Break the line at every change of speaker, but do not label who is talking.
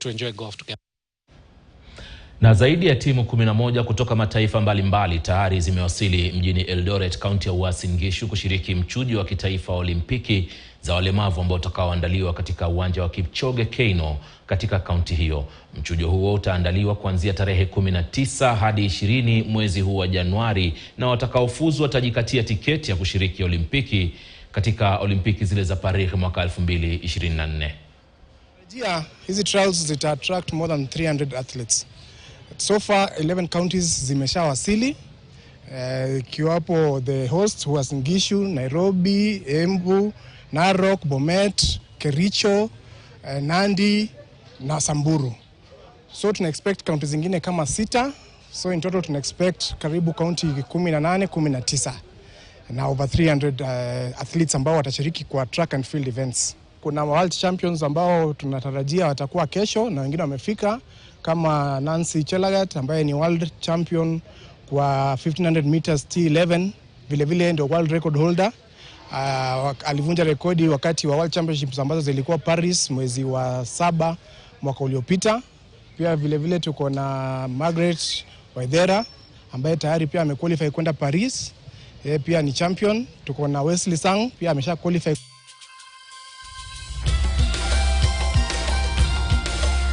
to enjoy golf together.
Na zaidi ya timu 11 kutoka mataifa mbalimbali tayari zimewasili mjini Eldoret, Kaunti ya Uasin Gishu kushiriki mchujo wa kitaifa wa Olimpiki za walemavu ambao utakaoandaliwa katika uwanja wa Kipchoge Keino katika kaunti hiyo. Mchujo huo utaandaliwa kuanzia tarehe 19 hadi 20 mwezi huu wa Januari, na watakaofuzu watajikatia tiketi ya kushiriki Olimpiki katika Olimpiki zile za Paris mwaka 2024.
Hizi trials zita attract more than 300 athletes. So far 11 counties zimeshawasili, ikiwapo the host Uasin Gishu, Nairobi, Embu, Narok, Bomet, Kericho, Nandi na Samburu. So tuna expect counties zingine kama 6. So in total tuna expect karibu county 18, 19 na over 300 athletes ambao watashiriki kwa track and field events. Kuna world champions ambao tunatarajia watakuwa kesho na wengine wamefika, kama Nancy Chelagat ambaye ni world champion kwa 1500 meters T11, vile vile ndio world record holder. Alivunja rekodi wakati wa world championships ambazo zilikuwa Paris mwezi wa 7 mwaka uliopita. Pia vile vile tuko na Margaret Waithera ambaye tayari pia amequalify kwenda Paris. Yeye pia ni champion. Tuko na Wesley Sang pia amesha qualify